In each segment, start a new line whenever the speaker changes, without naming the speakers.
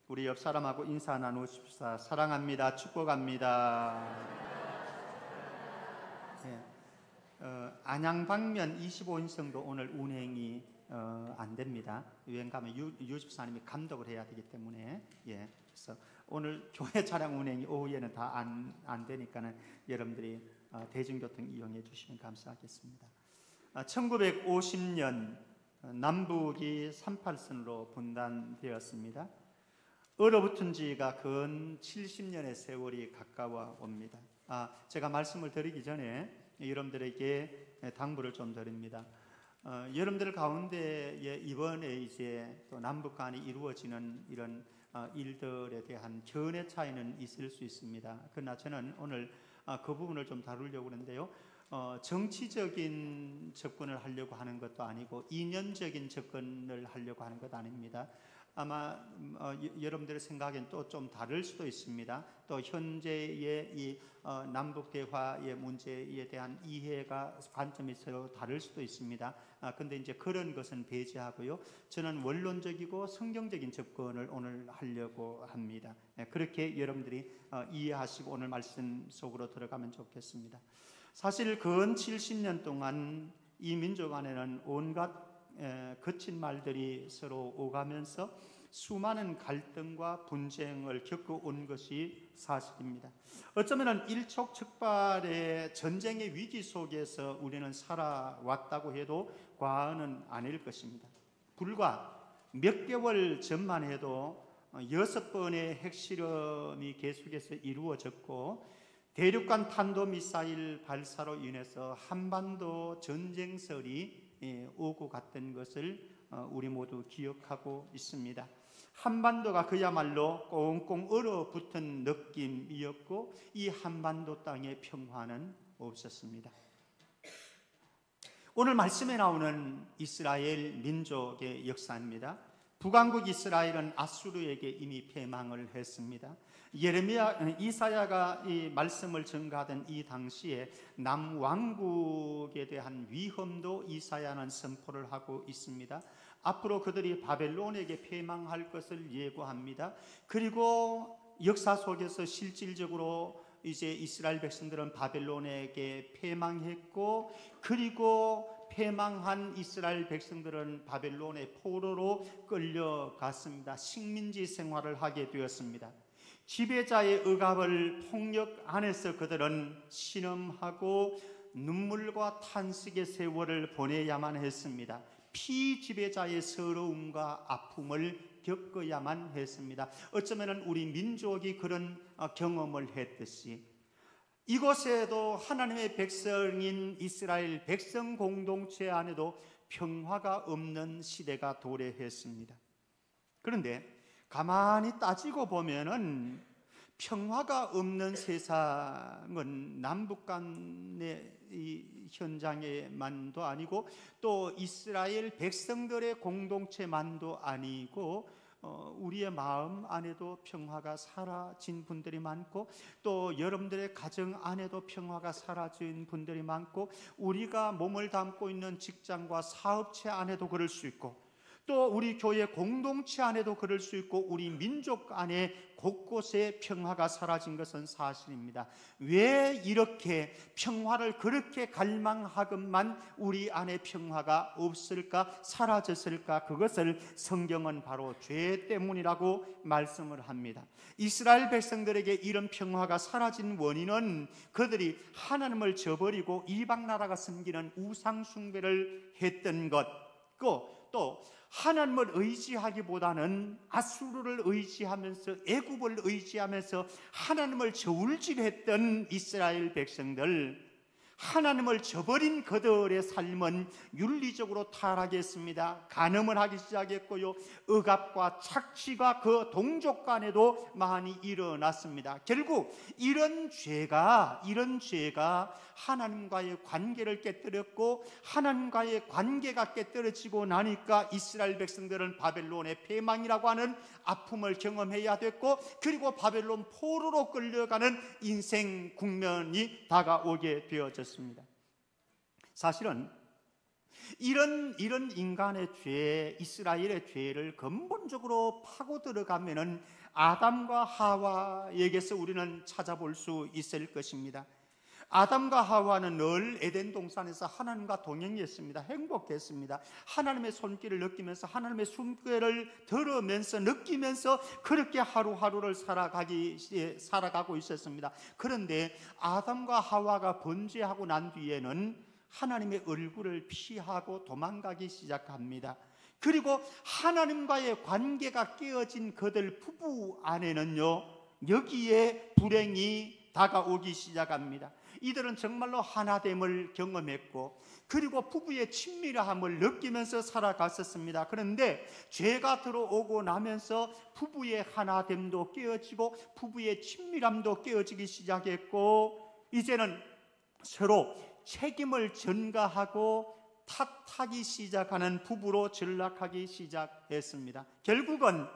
우리 옆 사람하고 인사 나누십시다. 사랑합니다. 축복합니다. 네. 안양 방면 25인승도 오늘 운행이 안 됩니다. 여행 가면 유집사님이 감독을 해야 되기 때문에 그래서 오늘 교회 차량 운행이 오후에는 다 안 되니까는 여러분들이 대중교통 이용해 주시면 감사하겠습니다. 1950년 남북이 38선으로 분단되었습니다. 얼어붙은 지가 근 70년의 세월이 가까워 옵니다. 제가 말씀을 드리기 전에 여러분들에게 당부를 좀 드립니다. 여러분들 가운데 이번에 이제 또 남북 간이 이루어지는 이런 일들에 대한 견해 차이는 있을 수 있습니다. 그러나 저는 오늘 그 부분을 좀 다루려고 하는데요. 정치적인 접근을 하려고 하는 것도 아니고 이념적인 접근을 하려고 하는 것도 아닙니다. 아마 여러분들의 생각엔 또 좀 다를 수도 있습니다. 또 현재의 이 남북 대화의 문제에 대한 이해가 관점이 서로 다를 수도 있습니다. 근데 이제 그런 것은 배제하고요. 저는 원론적이고 성경적인 접근을 오늘 하려고 합니다. 그렇게 여러분들이 이해하시고 오늘 말씀 속으로 들어가면 좋겠습니다. 사실 근 70년 동안 이 민족 안에는 온갖 거친 말들이 서로 오가면서 수많은 갈등과 분쟁을 겪어온 것이 사실입니다. 어쩌면 일촉즉발의 전쟁의 위기 속에서 우리는 살아왔다고 해도 과언은 아닐 것입니다. 불과 몇 개월 전만 해도 6번의 핵실험이 계속해서 이루어졌고 대륙간 탄도미사일 발사로 인해서 한반도 전쟁설이 오고 갔던 것을 우리 모두 기억하고 있습니다. 한반도가 그야말로 꽁꽁 얼어붙은 느낌이었고 이 한반도 땅의 평화는 없었습니다. 오늘 말씀에 나오는 이스라엘 민족의 역사입니다. 북왕국 이스라엘은 아수르에게 이미 패망을 했습니다. 이사야가 이 말씀을 전가하던 이 당시에 남왕국에 대한 위험도 이사야는 선포를 하고 있습니다. 앞으로 그들이 바벨론에게 패망할 것을 예고합니다. 그리고 역사 속에서 실질적으로 이제 이스라엘 백성들은 바벨론에게 패망했고, 그리고 패망한 이스라엘 백성들은 바벨론의 포로로 끌려갔습니다. 식민지 생활을 하게 되었습니다. 지배자의 억압을 폭력 안에서 그들은 신음하고 눈물과 탄식의 세월을 보내야만 했습니다. 피지배자의 서러움과 아픔을 겪어야만 했습니다. 어쩌면 우리 민족이 그런 경험을 했듯이 이곳에도 하나님의 백성인 이스라엘 백성 공동체 안에도 평화가 없는 시대가 도래했습니다. 그런데 가만히 따지고 보면은 평화가 없는 세상은 남북 간의 이 현장에만도 아니고 또 이스라엘 백성들의 공동체만도 아니고 우리의 마음 안에도 평화가 사라진 분들이 많고 또 여러분들의 가정 안에도 평화가 사라진 분들이 많고 우리가 몸을 담고 있는 직장과 사업체 안에도 그럴 수 있고 또 우리 교회 공동체 안에도 그럴 수 있고 우리 민족 안에 곳곳에 평화가 사라진 것은 사실입니다. 왜 이렇게 평화를 그렇게 갈망하건만 우리 안에 평화가 없을까, 사라졌을까? 그것을 성경은 바로 죄 때문이라고 말씀을 합니다. 이스라엘 백성들에게 이런 평화가 사라진 원인은 그들이 하나님을 저버리고 이방 나라가 섬기는 우상 숭배를 했던 것고 또 하나님을 의지하기보다는 아수르를 의지하면서 애굽을 의지하면서 하나님을 저울질했던 이스라엘 백성들, 하나님을 저버린 그들의 삶은 윤리적으로 타락했습니다. 간음을 하기 시작했고요, 억압과 착취가 그 동족 간에도 많이 일어났습니다. 결국 이런 죄가 하나님과의 관계를 깨뜨렸고 하나님과의 관계가 깨뜨려지고 나니까 이스라엘 백성들은 바벨론의 패망이라고 하는 아픔을 경험해야 됐고 그리고 바벨론 포로로 끌려가는 인생 국면이 다가오게 되어졌습니다. 사실은 이런 인간의 죄, 이스라엘의 죄를 근본적으로 파고 들어가면은 아담과 하와에게서 우리는 찾아볼 수 있을 것입니다. 아담과 하와는 늘 에덴 동산에서 하나님과 동행했습니다. 행복했습니다. 하나님의 손길을 느끼면서, 하나님의 숨결을 들으면서, 느끼면서 그렇게 하루하루를 살아가고 있었습니다. 그런데 아담과 하와가 범죄하고 난 뒤에는 하나님의 얼굴을 피하고 도망가기 시작합니다. 그리고 하나님과의 관계가 깨어진 그들 부부 안에는요, 여기에 불행이 다가오기 시작합니다. 이들은 정말로 하나됨을 경험했고, 그리고 부부의 친밀함을 느끼면서 살아갔었습니다. 그런데 죄가 들어오고 나면서 부부의 하나됨도 깨어지고 부부의 친밀함도 깨어지기 시작했고, 이제는 서로 책임을 전가하고 탓하기 시작하는 부부로 전락하기 시작했습니다. 결국은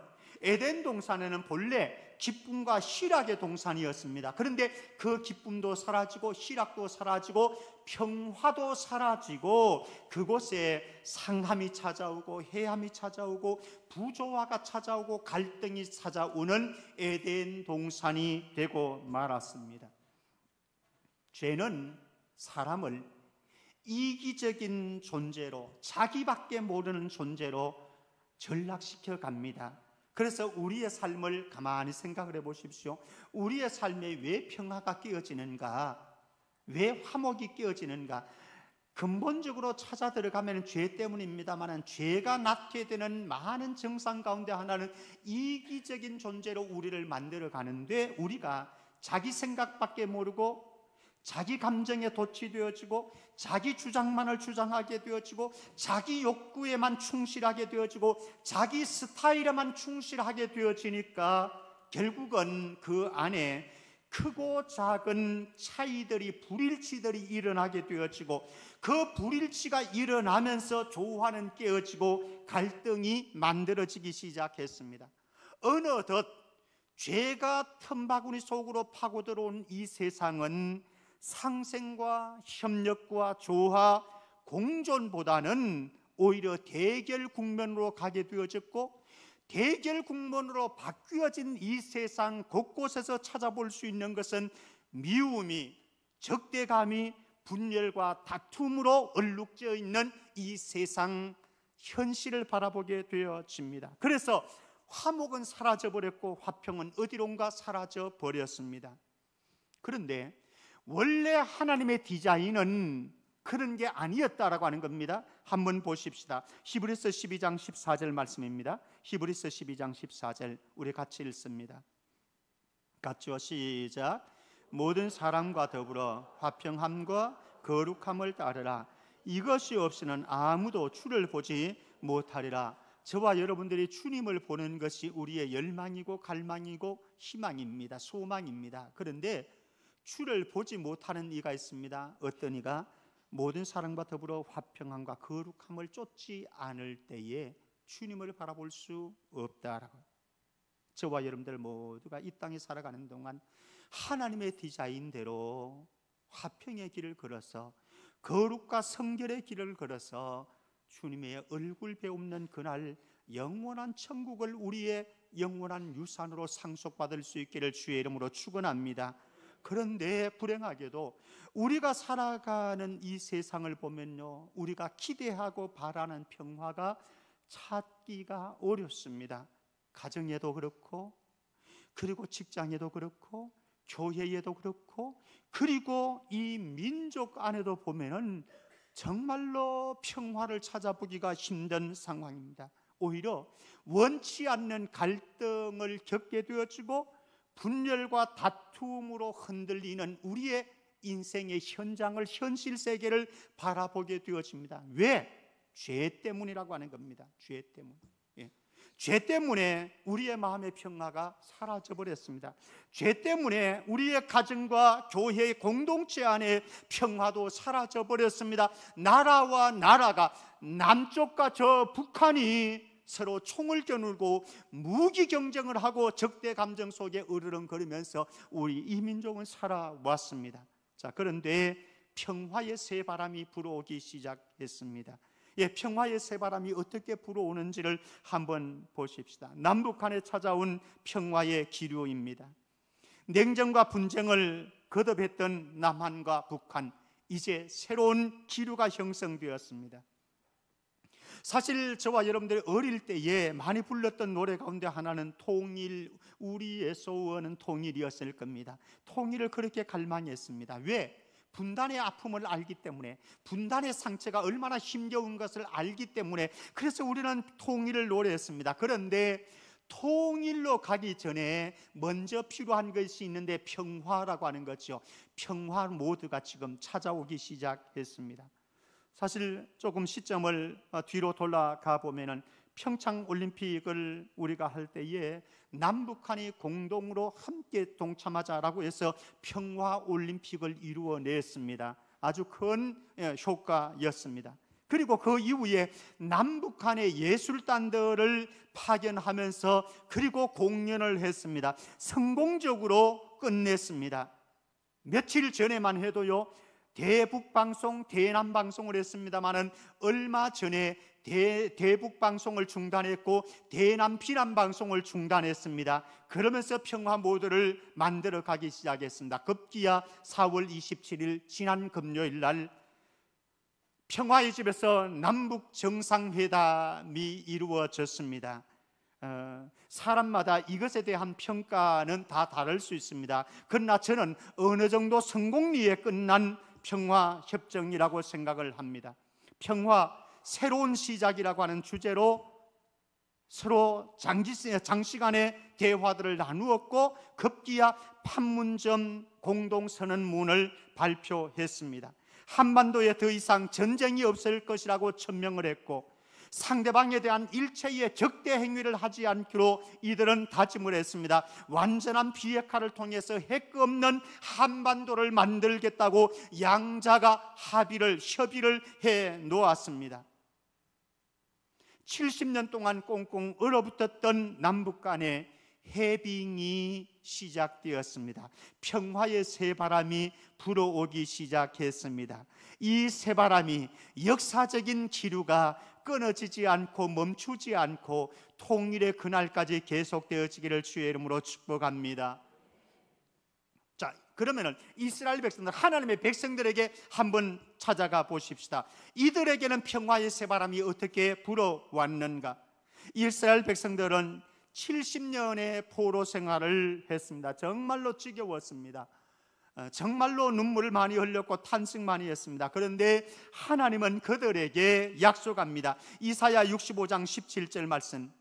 에덴 동산에는 본래 기쁨과 희락의 동산이었습니다. 그런데 그 기쁨도 사라지고 희락도 사라지고 평화도 사라지고 그곳에 상함이 찾아오고 해함이 찾아오고 부조화가 찾아오고 갈등이 찾아오는 에덴 동산이 되고 말았습니다. 죄는 사람을 이기적인 존재로, 자기밖에 모르는 존재로 전락시켜 갑니다. 그래서 우리의 삶을 가만히 생각을 해보십시오. 우리의 삶에 왜 평화가 깨어지는가? 왜 화목이 깨어지는가? 근본적으로 찾아 들어가면 죄 때문입니다만, 죄가 낳게 되는 많은 증상 가운데 하나는 이기적인 존재로 우리를 만들어 가는데, 우리가 자기 생각밖에 모르고 자기 감정에 도취되어지고 자기 주장만을 주장하게 되어지고 자기 욕구에만 충실하게 되어지고 자기 스타일에만 충실하게 되어지니까 결국은 그 안에 크고 작은 차이들이, 불일치들이 일어나게 되어지고, 그 불일치가 일어나면서 조화는 깨어지고 갈등이 만들어지기 시작했습니다. 어느덧 죄가 틈바구니 속으로 파고 들어온 이 세상은 상생과 협력과 조화, 공존보다는 오히려 대결 국면으로 가게 되어졌고, 대결 국면으로 바뀌어진 이 세상 곳곳에서 찾아볼 수 있는 것은 미움이, 적대감이, 분열과 다툼으로 얼룩져 있는 이 세상 현실을 바라보게 되어집니다. 그래서 화목은 사라져버렸고 화평은 어디론가 사라져버렸습니다. 그런데 원래 하나님의 디자인은 그런 게 아니었다라고 하는 겁니다. 한번 보십시다. 히브리서 12장 14절 말씀입니다. 히브리서 12장 14절 우리 같이 읽습니다. 같이요, 시작. 모든 사람과 더불어 화평함과 거룩함을 따르라. 이것이 없이는 아무도 주를 보지 못하리라. 저와 여러분들이 주님을 보는 것이 우리의 열망이고 갈망이고 희망입니다. 소망입니다. 그런데 주를 보지 못하는 이가 있습니다. 어떤 이가? 모든 사람과 더불어 화평함과 거룩함을 쫓지 않을 때에 주님을 바라볼 수 없다라고. 저와 여러분들 모두가 이 땅에 살아가는 동안 하나님의 디자인대로 화평의 길을 걸어서, 거룩과 성결의 길을 걸어서 주님의 얼굴 배움는 그날 영원한 천국을 우리의 영원한 유산으로 상속받을 수 있기를 주의 이름으로 축원합니다. 그런데 불행하게도 우리가 살아가는 이 세상을 보면요, 우리가 기대하고 바라는 평화가 찾기가 어렵습니다. 가정에도 그렇고, 그리고 직장에도 그렇고, 교회에도 그렇고, 그리고 이 민족 안에도 보면은 정말로 평화를 찾아보기가 힘든 상황입니다. 오히려 원치 않는 갈등을 겪게 되어지고 분열과 다툼으로 흔들리는 우리의 인생의 현장을, 현실 세계를 바라보게 되어집니다. 왜? 죄 때문이라고 하는 겁니다. 죄 때문. 죄 때문에 우리의 마음의 평화가 사라져버렸습니다. 죄 때문에 우리의 가정과 교회의 공동체 안에 평화도 사라져버렸습니다. 나라와 나라가, 남쪽과 저 북한이 서로 총을 겨누고 무기 경쟁을 하고 적대 감정 속에 으르렁거리면서 우리 이민족은 살아왔습니다. 자, 그런데 평화의 새바람이 불어오기 시작했습니다. 평화의 새바람이 어떻게 불어오는지를 한번 보십시다. 남북한에 찾아온 평화의 기류입니다. 냉전과 분쟁을 거듭했던 남한과 북한, 이제 새로운 기류가 형성되었습니다. 사실 저와 여러분들이 어릴 때에 많이 불렀던 노래 가운데 하나는 통일, 우리의 소원은 통일이었을 겁니다. 통일을 그렇게 갈망했습니다. 왜? 분단의 아픔을 알기 때문에, 분단의 상처가 얼마나 힘겨운 것을 알기 때문에, 그래서 우리는 통일을 노래했습니다. 그런데 통일로 가기 전에 먼저 필요한 것이 있는데 평화라고 하는 거죠. 평화 모드가 지금 찾아오기 시작했습니다. 사실 조금 시점을 뒤로 돌아가 보면은 평창 올림픽을 우리가 할 때에 남북한이 공동으로 함께 동참하자라고 해서 평화 올림픽을 이루어냈습니다. 아주 큰 효과였습니다. 그리고 그 이후에 남북한의 예술단들을 파견하면서 그리고 공연을 했습니다. 성공적으로 끝냈습니다. 며칠 전에만 해도요, 대북방송, 대남방송을 했습니다마는 얼마 전에 대북방송을 중단했고 대남 비난방송을 중단했습니다. 그러면서 평화 모드를 만들어 가기 시작했습니다. 급기야 4월 27일 지난 금요일 날 평화의 집에서 남북 정상회담이 이루어졌습니다. 사람마다 이것에 대한 평가는 다 다를 수 있습니다. 그러나 저는 어느 정도 성공리에 끝난 평화협정이라고 생각을 합니다. 평화, 새로운 시작이라고 하는 주제로 서로 장시간의 대화들을 나누었고 급기야 판문점 공동선언문을 발표했습니다. 한반도에 더 이상 전쟁이 없을 것이라고 천명을 했고 상대방에 대한 일체의 적대 행위를 하지 않기로 이들은 다짐을 했습니다. 완전한 비핵화를 통해서 핵 없는 한반도를 만들겠다고 양자가 협의를 해 놓았습니다. 70년 동안 꽁꽁 얼어붙었던 남북 간의 해빙이 시작되었습니다. 평화의 새바람이 불어오기 시작했습니다. 이 새바람이 역사적인 기류가 끊어지지 않고 멈추지 않고 통일의 그날까지 계속되어지기를 주의 이름으로 축복합니다. 자, 그러면은 이스라엘 백성들, 하나님의 백성들에게 한번 찾아가 보십시다. 이들에게는 평화의 새바람이 어떻게 불어왔는가? 이스라엘 백성들은 70년의 포로 생활을 했습니다. 정말로 지겨웠습니다. 정말로 눈물을 많이 흘렸고 탄식 많이 했습니다. 그런데 하나님은 그들에게 약속합니다. 이사야 65장 17절 말씀,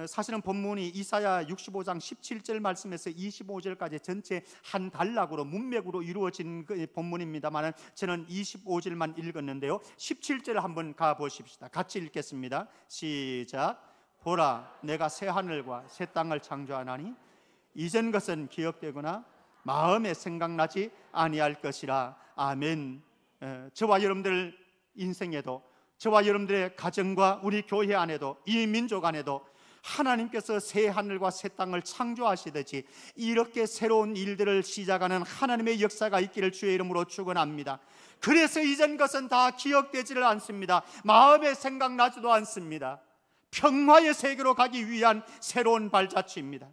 사실은 본문이 이사야 65장 17절 말씀에서 25절까지 전체 한 단락으로 문맥으로 이루어진 본문입니다만 저는 25절만 읽었는데요, 17절 한번 가보십시다. 같이 읽겠습니다. 시작. 보라, 내가 새 하늘과 새 땅을 창조하나니 이전 것은 기억되거나 마음에 생각나지 아니할 것이라. 아멘. 저와 여러분들 인생에도, 저와 여러분들의 가정과 우리 교회 안에도, 이 민족 안에도 하나님께서 새 하늘과 새 땅을 창조하시듯이 이렇게 새로운 일들을 시작하는 하나님의 역사가 있기를 주의 이름으로 축원합니다. 그래서 이전 것은 다 기억되지를 않습니다. 마음에 생각나지도 않습니다. 평화의 세계로 가기 위한 새로운 발자취입니다.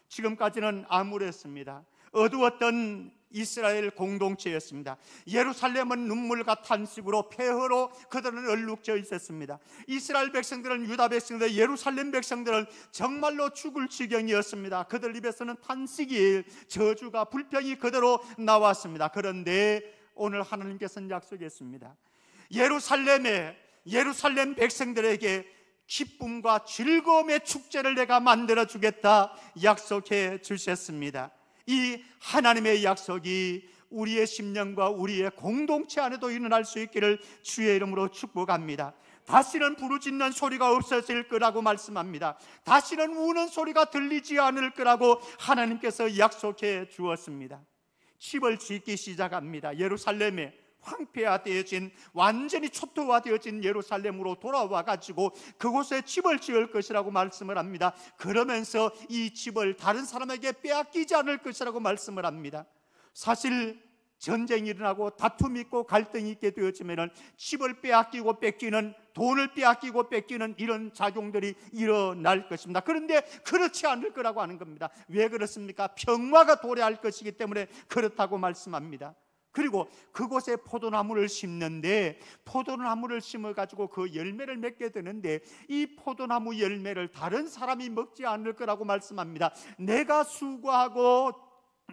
지금까지는 암울했습니다. 어두웠던 이스라엘 공동체였습니다. 예루살렘은 눈물과 탄식으로 폐허로 그들은 얼룩져 있었습니다. 이스라엘 백성들은, 유다 백성들, 예루살렘 백성들은 정말로 죽을 지경이었습니다. 그들 입에서는 탄식이, 저주가, 불평이 그대로 나왔습니다. 그런데 오늘 하나님께서는 약속했습니다. 예루살렘 백성들에게 기쁨과 즐거움의 축제를 내가 만들어 주겠다 약속해 주셨습니다. 이 하나님의 약속이 우리의 심령과 우리의 공동체 안에도 일어날 수 있기를 주의 이름으로 축복합니다. 다시는 부르짖는 소리가 없어질 거라고 말씀합니다. 다시는 우는 소리가 들리지 않을 거라고 하나님께서 약속해 주었습니다. 집을 짓기 시작합니다. 예루살렘에 황폐화되어진, 완전히 초토화되어진 예루살렘으로 돌아와 가지고 그곳에 집을 지을 것이라고 말씀을 합니다. 그러면서 이 집을 다른 사람에게 빼앗기지 않을 것이라고 말씀을 합니다. 사실 전쟁이 일어나고 다툼이 있고 갈등이 있게 되었지만 집을 빼앗기고 뺏기는, 돈을 빼앗기고 뺏기는 이런 작용들이 일어날 것입니다. 그런데 그렇지 않을 거라고 하는 겁니다. 왜 그렇습니까? 평화가 도래할 것이기 때문에 그렇다고 말씀합니다. 그리고 그곳에 포도나무를 심는데, 포도나무를 심어가지고 그 열매를 맺게 되는데 이 포도나무 열매를 다른 사람이 먹지 않을 거라고 말씀합니다. 내가 수고하고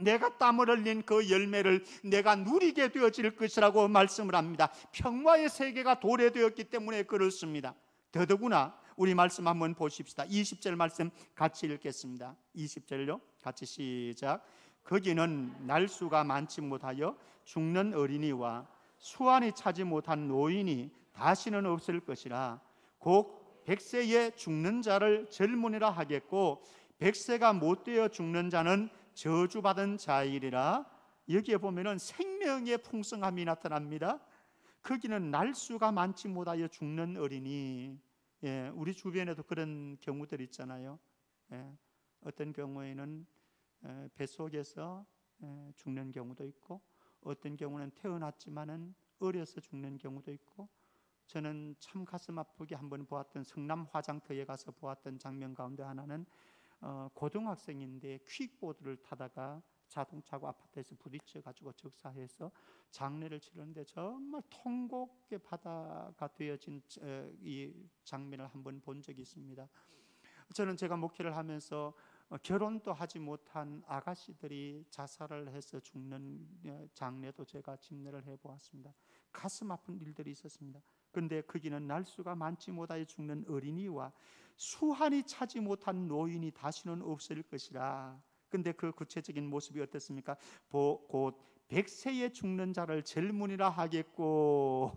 내가 땀을 흘린 그 열매를 내가 누리게 되어질 것이라고 말씀을 합니다. 평화의 세계가 도래되었기 때문에 그렇습니다. 더더구나 우리 말씀 한번 보십시다. 20절 말씀 같이 읽겠습니다. 20절요, 같이 시작. 거기는 날수가 많지 못하여 죽는 어린이와 수완이 차지 못한 노인이 다시는 없을 것이라. 곧 100세에 죽는 자를 젊은이라 하겠고 100세가 못되어 죽는 자는 저주받은 자이리라. 여기에 보면은 생명의 풍성함이 나타납니다. 거기는 날수가 많지 못하여 죽는 어린이. 우리 주변에도 그런 경우들 있잖아요. 어떤 경우에는 뱃속에서 죽는 경우도 있고, 어떤 경우는 태어났지만은 어려서 죽는 경우도 있고, 저는 참 가슴 아프게 한번 보았던 성남 화장터에 가서 보았던 장면 가운데 하나는 고등학생인데 퀵보드를 타다가 자동차고 아파트에서 부딪혀 가지고 적사해서 장례를 치르는데 정말 통곡의 바다가 되어진 이 장면을 한번 본 적이 있습니다. 저는 제가 목회를 하면서 결혼도 하지 못한 아가씨들이 자살을 해서 죽는 장례도 제가 집례를 해보았습니다. 가슴 아픈 일들이 있었습니다. 그런데 거기는 날수가 많지 못하여 죽는 어린이와 수한이 차지 못한 노인이 다시는 없을 것이라. 근데 그 구체적인 모습이 어떻습니까? 곧 100세에 죽는 자를 젊은이라 하겠고,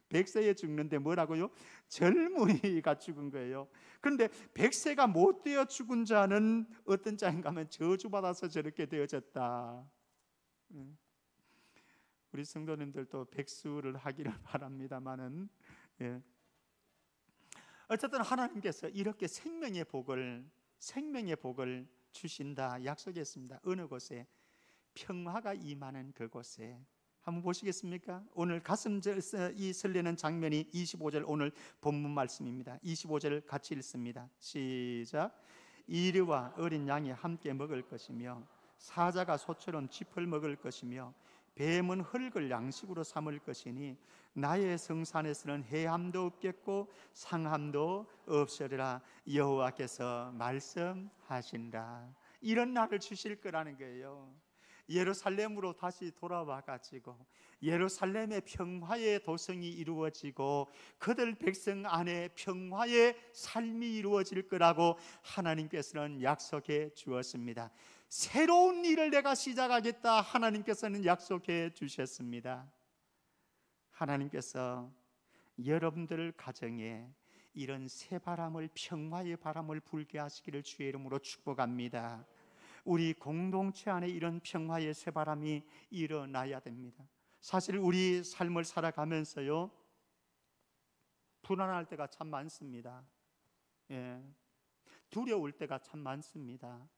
100세에 죽는데 뭐라고요? 젊은이가 죽은 거예요. 그런데 100세가 못 되어 죽은 자는 어떤 자인가 하면 저주받아서 저렇게 되어졌다. 우리 성도님들도 백수를 하기를 바랍니다마는, 어쨌든 하나님께서 이렇게 생명의 복을 주신다 약속했습니다. 어느 곳에? 평화가 임하는 그곳에. 한번 보시겠습니까? 오늘 가슴 이 설레는 장면이 25절 오늘 본문 말씀입니다. 25절 같이 읽습니다. 시작. 이리와 어린 양이 함께 먹을 것이며 사자가 소처럼 짚을 먹을 것이며 뱀은 흙을 양식으로 삼을 것이니 나의 성산에서는 해함도 없겠고 상함도 없으리라. 여호와께서 말씀하신다. 이런 날을 주실 거라는 거예요. 예루살렘으로 다시 돌아와 가지고 예루살렘의 평화의 도성이 이루어지고 그들 백성 안에 평화의 삶이 이루어질 거라고 하나님께서는 약속해 주었습니다. 새로운 일을 내가 시작하겠다 하나님께서는 약속해 주셨습니다. 하나님께서 여러분들 가정에 이런 새 바람을, 평화의 바람을 불게 하시기를 주의 이름으로 축복합니다. 우리 공동체 안에 이런 평화의 새 바람이 일어나야 됩니다. 사실 우리 삶을 살아가면서요, 불안할 때가 참 많습니다. 두려울 때가 참 많습니다.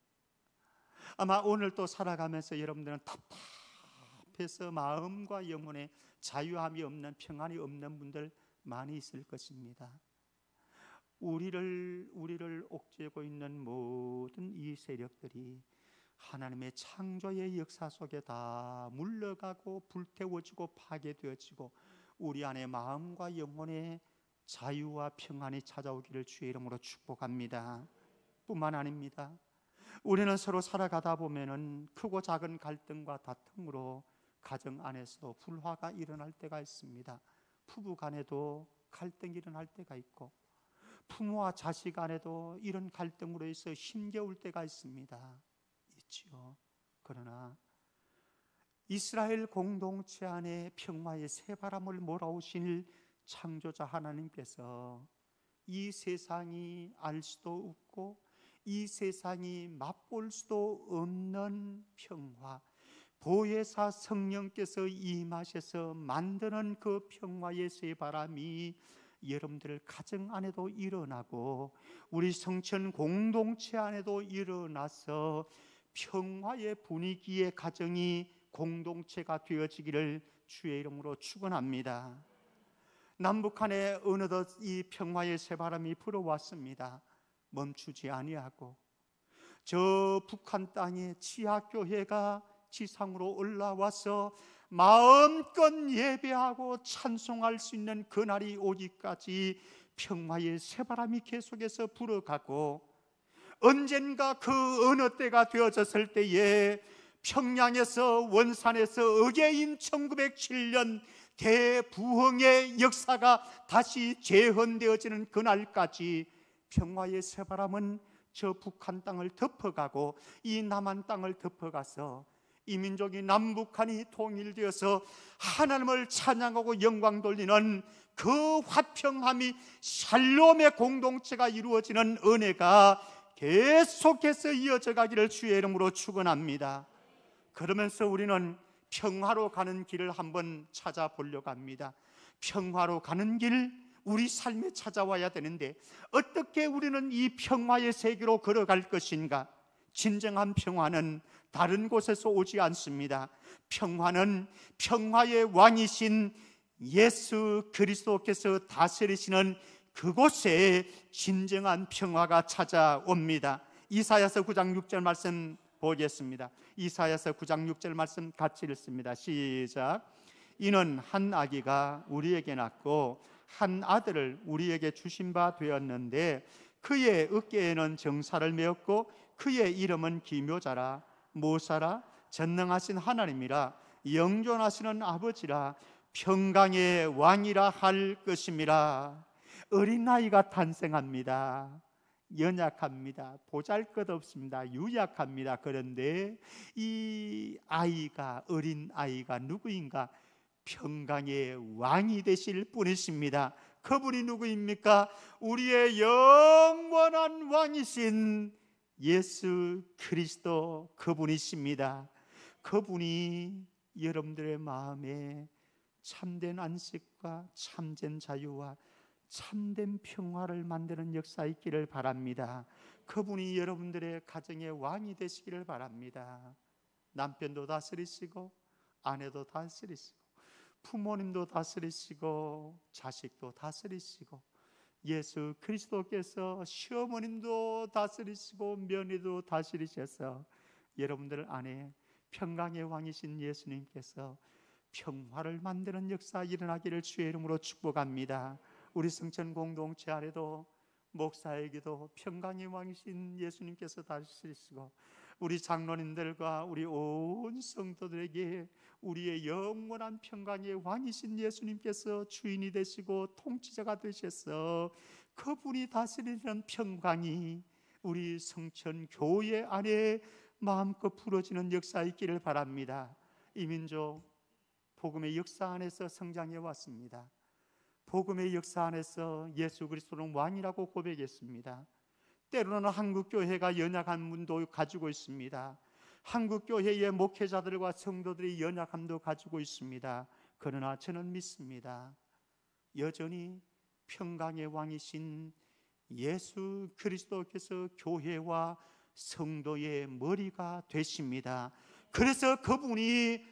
아마 오늘 또 살아가면서 여러분들은 답답해서 마음과 영혼에 자유함이 없는, 평안이 없는 분들 많이 있을 것입니다. 우리를 옥죄고 있는 모든 이 세력들이 하나님의 창조의 역사 속에 다 물러가고 불태워지고 파괴되어지고 우리 안에 마음과 영혼의 자유와 평안이 찾아오기를 주의 이름으로 축복합니다. 뿐만 아닙니다. 우리는 서로 살아가다 보면은 크고 작은 갈등과 다툼으로 가정 안에서도 불화가 일어날 때가 있습니다. 부부 간에도 갈등이 일어날 때가 있고 부모와 자식 간에도 이런 갈등으로 해서 힘겨울 때가 있습니다. 있지요. 그러나 이스라엘 공동체 안에 평화의 새바람을 몰아오실 창조자 하나님께서 이 세상이 알 수도 없고 이 세상이 맛볼 수도 없는 평화, 보혜사 성령께서 임하셔서 만드는 그 평화의 새바람이 여러분들 가정 안에도 일어나고 우리 성천 공동체 안에도 일어나서 평화의 분위기의 가정이 공동체가 되어지기를 주의 이름으로 축원합니다. 남북한에 어느덧 이 평화의 새바람이 불어왔습니다. 멈추지 아니하고 저 북한 땅에 지하교회가 지상으로 올라와서 마음껏 예배하고 찬송할 수 있는 그날이 오기까지 평화의 새바람이 계속해서 불어가고, 언젠가 그 어느 때가 되어졌을 때에 평양에서 원산에서 어게인 1907년 대부흥의 역사가 다시 재현되어지는 그날까지 평화의 새바람은 저 북한 땅을 덮어가고 이 남한 땅을 덮어가서 이 민족이 남북한이 통일되어서 하나님을 찬양하고 영광 돌리는 그 화평함이 샬롬의 공동체가 이루어지는 은혜가 계속해서 이어져 가기를 주의 이름으로 축원합니다. 그러면서 우리는 평화로 가는 길을 한번 찾아보려고 합니다. 평화로 가는 길, 우리 삶에 찾아와야 되는데 어떻게 우리는 이 평화의 세계로 걸어갈 것인가? 진정한 평화는 다른 곳에서 오지 않습니다. 평화는 평화의 왕이신 예수 그리스도께서 다스리시는 그곳에 진정한 평화가 찾아옵니다. 이사야서 9장 6절 말씀 보겠습니다. 이사야서 9장 6절 말씀 같이 읽습니다. 시작. 이는 한 아기가 우리에게 낳고 한 아들을 우리에게 주신 바 되었는데 그의 어깨에는 정사를 메었고 그의 이름은 기묘자라, 모사라, 전능하신 하나님이라, 영존하시는 아버지라, 평강의 왕이라 할 것임이라. 어린아이가 탄생합니다. 연약합니다. 보잘것없습니다. 유약합니다. 그런데 이 아이가, 어린 아이가 누구인가? 평강의 왕이 되실 분이십니다. 그분이 누구입니까? 우리의 영원한 왕이신 예수 그리스도, 그분이십니다. 그분이 여러분들의 마음에 참된 안식과 참된 자유와 참된 평화를 만드는 역사 있기를 바랍니다. 그분이 여러분들의 가정의 왕이 되시기를 바랍니다. 남편도 다스리시고 아내도 다스리시고 부모님도 다스리시고 자식도 다스리시고 예수 그리스도께서 시어머님도 다스리시고 며느리도 다스리셔서 여러분들 안에 평강의 왕이신 예수님께서 평화를 만드는 역사 일어나기를 주의 이름으로 축복합니다. 우리 성천 공동체 안에도 목사에게도 평강의 왕이신 예수님께서 다스리시고 우리 장로님들과 우리 온 성도들에게 우리의 영원한 평강의 왕이신 예수님께서 주인이 되시고 통치자가 되셔서 그분이 다스리는 평강이 우리 성천 교회 안에 마음껏 부러지는 역사 있기를 바랍니다. 이 민족 복음의 역사 안에서 성장해 왔습니다. 복음의 역사 안에서 예수 그리스도는 왕이라고 고백했습니다. 때로는 한국교회가 연약한 분도 가지고 있습니다. 한국교회의 목회자들과 성도들이 연약함도 가지고 있습니다. 그러나 저는 믿습니다. 여전히 평강의 왕이신 예수 그리스도께서 교회와 성도의 머리가 되십니다. 그래서 그분이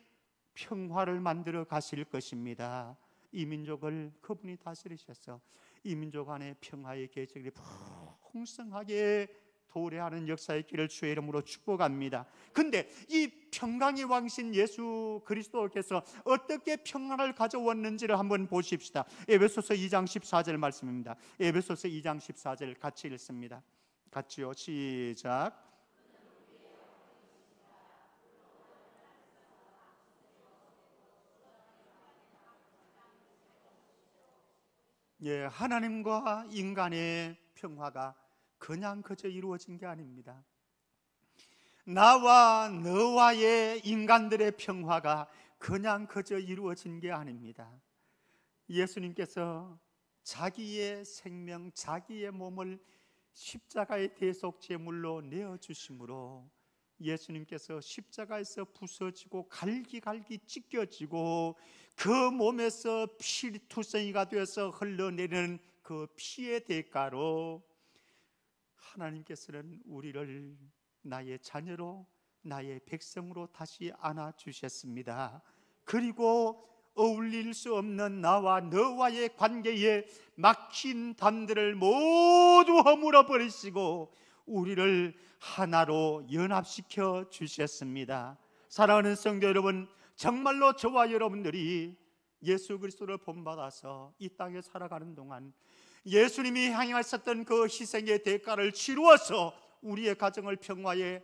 평화를 만들어 가실 것입니다. 이 민족을 그분이 다스리셔서 이 민족 안에 평화의 계적이 풍성하게 도래하는 역사의 길을 주의 이름으로 축복합니다. 근데 이 평강의 왕신 예수 그리스도께서 어떻게 평안을 가져왔는지를 한번 보십시다. 에베소서 2장 14절 말씀입니다. 에베소서 2장 14절 같이 읽습니다. 같이요. 시작. 예, 하나님과 인간의 평화가 그냥 그저 이루어진 게 아닙니다. 나와 너와의 인간들의 평화가 그냥 그저 이루어진 게 아닙니다. 예수님께서 자기의 생명, 자기의 몸을 십자가의 대속 제물로 내어주심으로 예수님께서 십자가에서 부서지고 갈기갈기 찢겨지고 그 몸에서 피투성이가 되어서 흘러내리는 그 피의 대가로 하나님께서는 우리를 나의 자녀로, 나의 백성으로 다시 안아주셨습니다. 그리고 어울릴 수 없는 나와 너와의 관계에 막힌 담들을 모두 허물어 버리시고 우리를 하나로 연합시켜 주셨습니다. 사랑하는 성도 여러분, 정말로 저와 여러분들이 예수 그리스도를 본받아서 이 땅에 살아가는 동안 예수님이 향하셨던 그 희생의 대가를 치루어서 우리의 가정을 평화의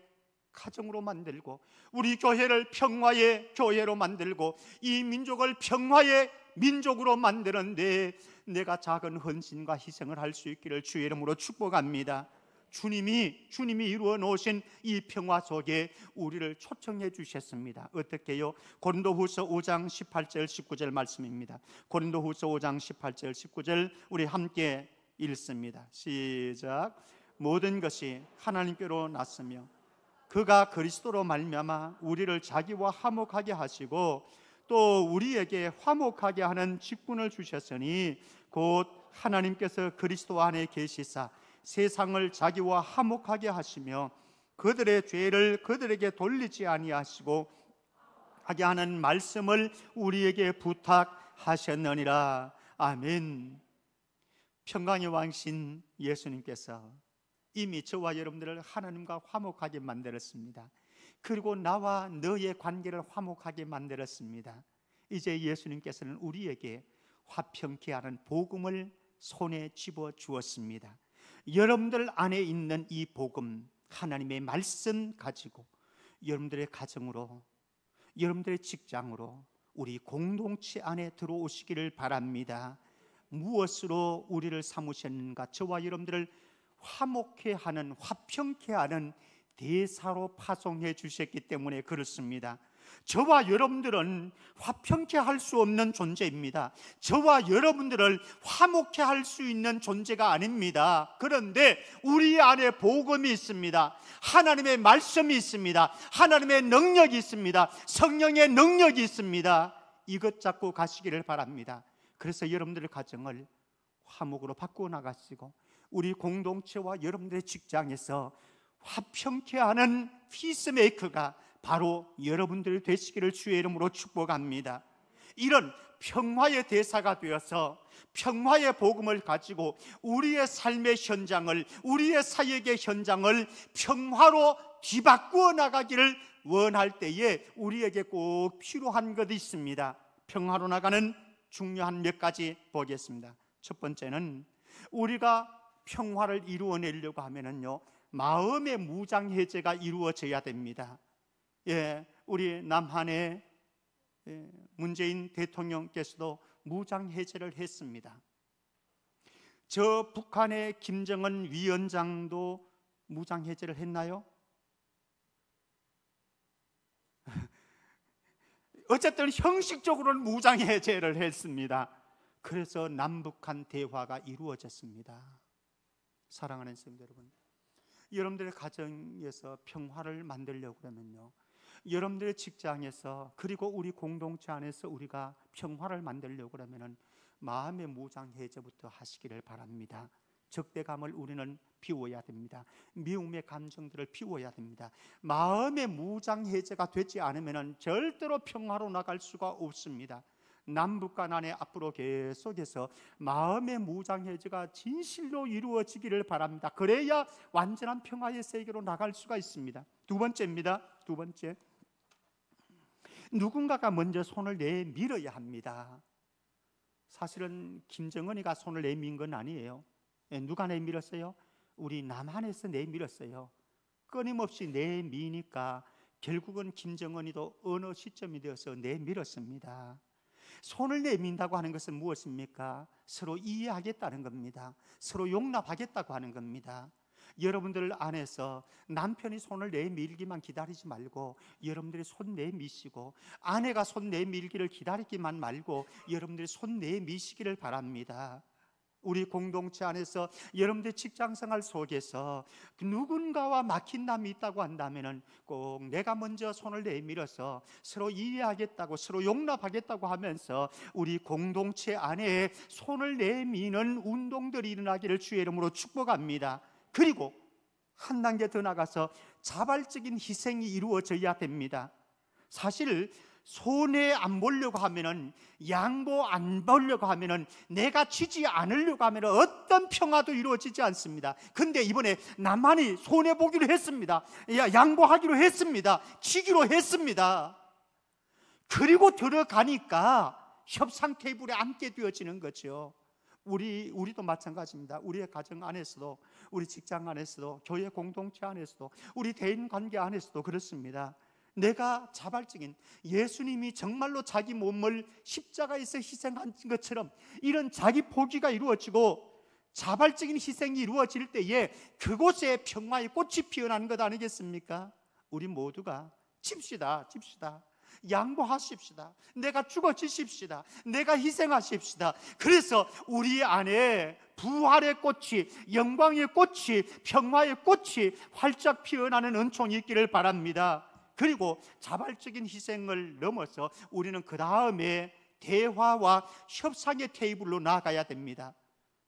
가정으로 만들고 우리 교회를 평화의 교회로 만들고 이 민족을 평화의 민족으로 만드는데 내가 작은 헌신과 희생을 할 수 있기를 주의 이름으로 축복합니다. 주님이 이루어 놓으신 이 평화 속에 우리를 초청해 주셨습니다. 어떻게요? 고린도후서 5장 18절 19절 말씀입니다. 고린도후서 5장 18절 19절 우리 함께 읽습니다. 시작. 모든 것이 하나님께로 났으며 그가 그리스도로 말미암아 우리를 자기와 화목하게 하시고 또 우리에게 화목하게 하는 직분을 주셨으니 곧 하나님께서 그리스도 안에 계시사 세상을 자기와 화목하게 하시며 그들의 죄를 그들에게 돌리지 아니하시고 하게 하는 말씀을 우리에게 부탁하셨느니라. 아멘. 평강의 왕신 예수님께서 이미 저와 여러분들을 하나님과 화목하게 만들었습니다. 그리고 나와 너의 관계를 화목하게 만들었습니다. 이제 예수님께서는 우리에게 화평케 하는 복음을 손에 집어 주었습니다. 여러분들 안에 있는 이 복음, 하나님의 말씀 가지고 여러분들의 가정으로, 여러분들의 직장으로, 우리 공동체 안에 들어오시기를 바랍니다. 무엇으로 우리를 삼으셨는가? 저와 여러분들을 화목케 하는, 화평케 하는 대사로 파송해 주셨기 때문에 그렇습니다. 저와 여러분들은 화평케 할 수 없는 존재입니다. 저와 여러분들을 화목케 할 수 있는 존재가 아닙니다. 그런데 우리 안에 복음이 있습니다. 하나님의 말씀이 있습니다. 하나님의 능력이 있습니다. 성령의 능력이 있습니다. 이것 잡고 가시기를 바랍니다. 그래서 여러분들의 가정을 화목으로 바꾸어 나가시고 우리 공동체와 여러분들의 직장에서 화평케 하는 피스메이커가 바로 여러분들이 되시기를 주의 이름으로 축복합니다. 이런 평화의 대사가 되어서 평화의 복음을 가지고 우리의 삶의 현장을, 우리의 사역의 현장을 평화로 뒤바꾸어 나가기를 원할 때에 우리에게 꼭 필요한 것이 있습니다. 평화로 나가는 중요한 몇 가지 보겠습니다. 첫 번째는 우리가 평화를 이루어내려고 하면은요, 마음의 무장해제가 이루어져야 됩니다. 우리 남한의 문재인 대통령께서도 무장해제를 했습니다. 저 북한의 김정은 위원장도 무장해제를 했나요? 어쨌든 형식적으로는 무장해제를 했습니다. 그래서 남북한 대화가 이루어졌습니다. 사랑하는 성도 여러분, 여러분들의 가정에서 평화를 만들려고 하면요, 여러분들의 직장에서 그리고 우리 공동체 안에서 우리가 평화를 만들려고 하면 마음의 무장해제부터 하시기를 바랍니다. 적대감을 우리는 비워야 됩니다. 미움의 감정들을 비워야 됩니다. 마음의 무장해제가 되지 않으면 절대로 평화로 나갈 수가 없습니다. 남북 간에 앞으로 계속해서 마음의 무장해제가 진실로 이루어지기를 바랍니다. 그래야 완전한 평화의 세계로 나갈 수가 있습니다. 두 번째입니다. 두 번째, 누군가가 먼저 손을 내밀어야 합니다. 사실은 김정은이가 손을 내민 건 아니에요. 누가 내밀었어요? 우리 남한에서 내밀었어요. 끊임없이 내미니까 결국은 김정은이도 어느 시점이 되어서 내밀었습니다. 손을 내민다고 하는 것은 무엇입니까? 서로 이해하겠다는 겁니다. 서로 용납하겠다고 하는 겁니다. 여러분들 안에서 남편이 손을 내밀기만 기다리지 말고 여러분들이 손 내미시고, 아내가 손 내밀기를 기다리기만 말고 여러분들이 손 내미시기를 바랍니다. 우리 공동체 안에서 여러분들 직장생활 속에서 누군가와 막힌 담이 있다고 한다면 꼭 내가 먼저 손을 내밀어서 서로 이해하겠다고, 서로 용납하겠다고 하면서 우리 공동체 안에 손을 내미는 운동들이 일어나기를 주의 이름으로 축복합니다. 그리고 한 단계 더 나가서 자발적인 희생이 이루어져야 됩니다. 사실 손해 안 보려고 하면은, 양보 안 보려고 하면은, 내가 지지 않으려고 하면은 어떤 평화도 이루어지지 않습니다. 근데 이번에 나만이 손해 보기로 했습니다. 양보하기로 했습니다. 지기로 했습니다. 그리고 들어가니까 협상 테이블에 앉게 되어지는 거죠. 우리도 마찬가지입니다. 우리의 가정 안에서도, 우리 직장 안에서도, 교회 공동체 안에서도, 우리 대인 관계 안에서도 그렇습니다. 내가 자발적인, 예수님이 정말로 자기 몸을 십자가에서 희생한 것처럼 이런 자기 포기가 이루어지고 자발적인 희생이 이루어질 때에 그곳에 평화의 꽃이 피어나는 것 아니겠습니까? 우리 모두가 집시다. 양보하십시다. 내가 죽어지십시다. 내가 희생하십시다. 그래서 우리 안에 부활의 꽃이, 영광의 꽃이, 평화의 꽃이 활짝 피어나는 은총이 있기를 바랍니다. 그리고 자발적인 희생을 넘어서 우리는 그 다음에 대화와 협상의 테이블로 나아가야 됩니다.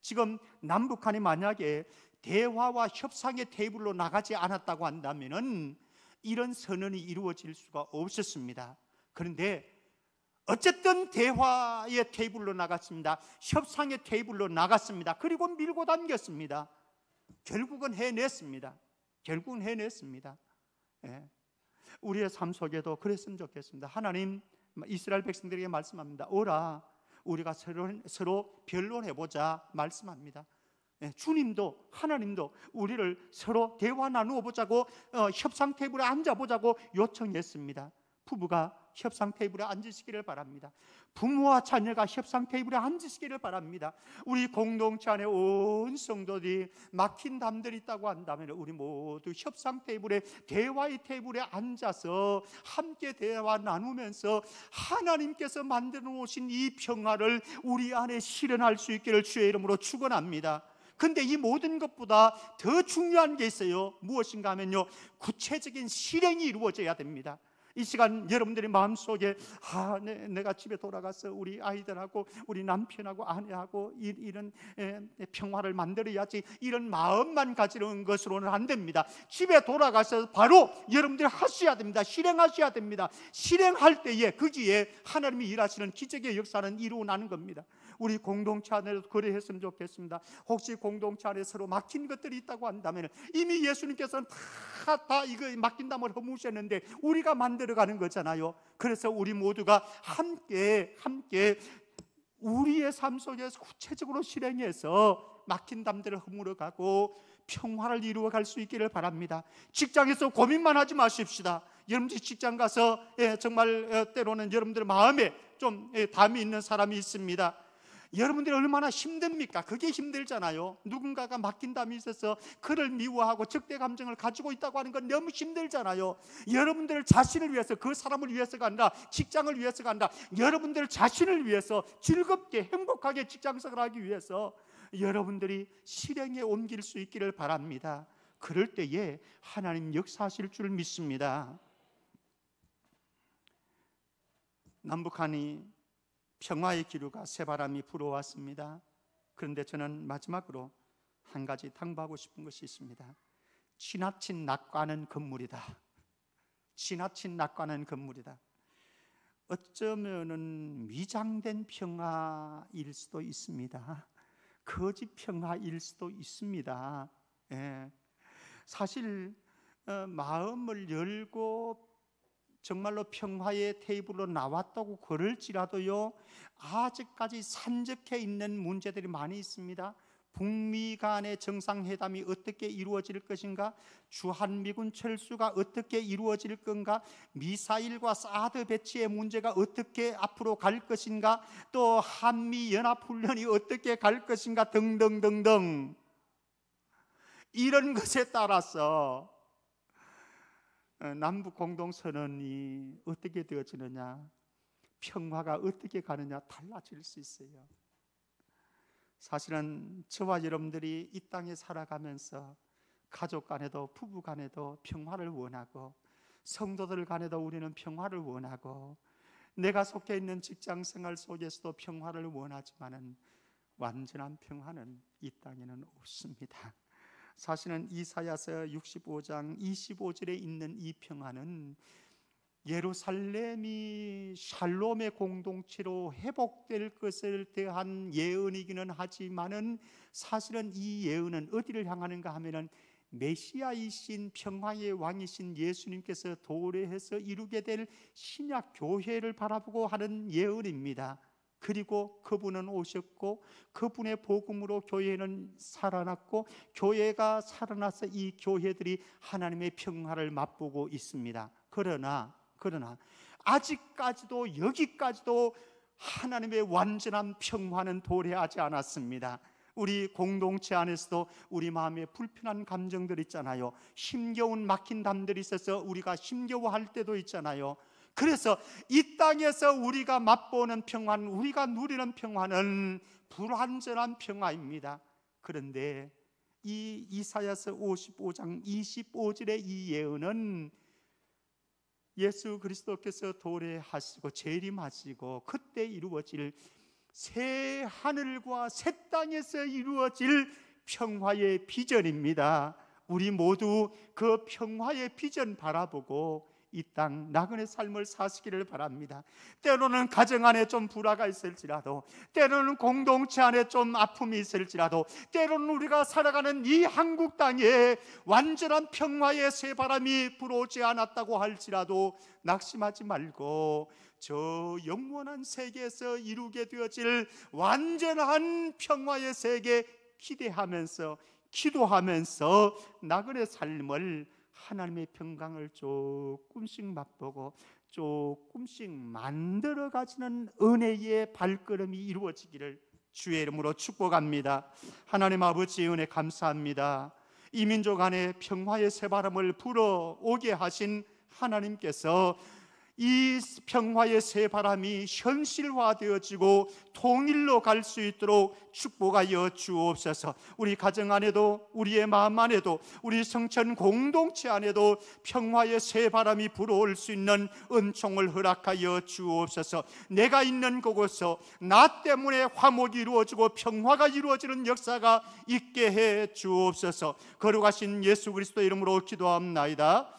지금 남북한이 만약에 대화와 협상의 테이블로 나가지 않았다고 한다면 이런 선언이 이루어질 수가 없었습니다. 그런데 어쨌든 대화의 테이블로 나갔습니다. 협상의 테이블로 나갔습니다. 그리고 밀고 당겼습니다. 결국은 해냈습니다. 예. 우리의 삶 속에도 그랬으면 좋겠습니다. 하나님 이스라엘 백성들에게 말씀합니다. 오라, 우리가 서로 변론해보자 말씀합니다. 주님도 하나님도 우리를 서로 대화 나누어 보자고, 협상 테이블에 앉아보자고 요청했습니다. 부부가 협상 테이블에 앉으시기를 바랍니다. 부모와 자녀가 협상 테이블에 앉으시기를 바랍니다. 우리 공동체 안에 온 성도들이 막힌 담들이 있다고 한다면 우리 모두 협상 테이블에, 대화의 테이블에 앉아서 함께 대화 나누면서 하나님께서 만들어 놓으신 이 평화를 우리 안에 실현할 수 있기를 주의 이름으로 축원합니다. 근데 이 모든 것보다 더 중요한 게 있어요. 무엇인가 하면요, 구체적인 실행이 이루어져야 됩니다. 이 시간 여러분들의 마음속에 내가 집에 돌아가서 우리 아이들하고 우리 남편하고 아내하고 이런 평화를 만들어야지, 이런 마음만 가지는 것으로는 안 됩니다. 집에 돌아가서 바로 여러분들이 하셔야 됩니다. 실행하셔야 됩니다. 실행할 때에 거기에 하나님이 일하시는 기적의 역사는 이루어나는 겁니다. 우리 공동체 안에도 그래 했으면 좋겠습니다. 혹시 공동체 안에 서로 막힌 것들이 있다고 한다면 이미 예수님께서는 다 이거 막힌 담을 허무셨는데 우리가 만들어가는 거잖아요. 그래서 우리 모두가 함께 우리의 삶 속에서 구체적으로 실행해서 막힌 담들을 허물어가고 평화를 이루어갈 수 있기를 바랍니다. 직장에서 고민만 하지 마십시다. 여러분들 직장 가서 정말 때로는 여러분들 마음에 좀 담이 있는 사람이 있습니다. 여러분들이 얼마나 힘듭니까? 그게 힘들잖아요. 누군가가 맡긴 담이 있어서 그를 미워하고 적대 감정을 가지고 있다고 하는 건 너무 힘들잖아요. 여러분들 자신을 위해서, 그 사람을 위해서가 아니라 직장을 위해서가 아니라 여러분들 자신을 위해서 즐겁게 행복하게 직장생활을 하기 위해서 여러분들이 실행에 옮길 수 있기를 바랍니다. 그럴 때에 하나님 역사하실 줄 믿습니다. 남북한이 평화의 기류가 새바람이 불어왔습니다. 그런데 저는 마지막으로 한 가지 당부하고 싶은 것이 있습니다. 지나친 낙관은 금물이다. 지나친 낙관은 금물이다. 어쩌면은 위장된 평화일 수도 있습니다. 거짓 평화일 수도 있습니다. 사실 마음을 열고 정말로 평화의 테이블로 나왔다고 그럴지라도요, 아직까지 산적해 있는 문제들이 많이 있습니다. 북미 간의 정상회담이 어떻게 이루어질 것인가? 주한미군 철수가 어떻게 이루어질 건가? 미사일과 사드 배치의 문제가 어떻게 앞으로 갈 것인가? 또 한미연합훈련이 어떻게 갈 것인가? 등등등등. 이런 것에 따라서 남북 공동선언이 어떻게 되어지느냐, 평화가 어떻게 가느냐 달라질 수 있어요. 사실은 저와 여러분들이 이 땅에 살아가면서 가족 간에도 부부 간에도 평화를 원하고, 성도들 간에도 우리는 평화를 원하고, 내가 속해 있는 직장 생활 속에서도 평화를 원하지만은 완전한 평화는 이 땅에는 없습니다. 사실은 이사야서 65장 25절에 있는 이 평화는 예루살렘이 샬롬의 공동체로 회복될 것을 대한 예언이기는 하지만은 사실은 이 예언은 어디를 향하는가 하면은 메시아이신 평화의 왕이신 예수님께서 도래해서 이루게 될 신약 교회를 바라보고 하는 예언입니다. 그리고 그분은 오셨고 그분의 복음으로 교회는 살아났고 교회가 살아나서 이 교회들이 하나님의 평화를 맛보고 있습니다. 그러나 아직까지도 여기까지도 하나님의 완전한 평화는 도래하지 않았습니다. 우리 공동체 안에서도 우리 마음에 불편한 감정들 있잖아요. 힘겨운 막힌 담들이 있어서 우리가 힘겨워할 때도 있잖아요. 그래서 이 땅에서 우리가 맛보는 평화는, 우리가 누리는 평화는 불완전한 평화입니다. 그런데 이 이사야서 55장 25절의 이 예언은 예수 그리스도께서 도래하시고 재림하시고 그때 이루어질 새 하늘과 새 땅에서 이루어질 평화의 비전입니다. 우리 모두 그 평화의 비전 바라보고 이 땅 나그네 삶을 사시기를 바랍니다. 때로는 가정 안에 좀 불화가 있을지라도, 때로는 공동체 안에 좀 아픔이 있을지라도, 때로는 우리가 살아가는 이 한국 땅에 완전한 평화의 새바람이 불어오지 않았다고 할지라도 낙심하지 말고 저 영원한 세계에서 이루게 되어질 완전한 평화의 세계 기대하면서 기도하면서 나그네 삶을, 하나님의 평강을 조금씩 맛보고 조금씩 만들어 가지는 은혜의 발걸음이 이루어지기를 주의 이름으로 축복합니다. 하나님 아버지의 은혜 감사합니다. 이 민족 안에 평화의 새바람을 불어오게 하신 하나님께서 이 평화의 새바람이 현실화되어지고 통일로 갈 수 있도록 축복하여 주옵소서. 우리 가정 안에도, 우리의 마음 안에도, 우리 성천 공동체 안에도 평화의 새바람이 불어올 수 있는 은총을 허락하여 주옵소서. 내가 있는 곳에서 나 때문에 화목이 이루어지고 평화가 이루어지는 역사가 있게 해 주옵소서. 거룩하신 예수 그리스도 이름으로 기도합나이다.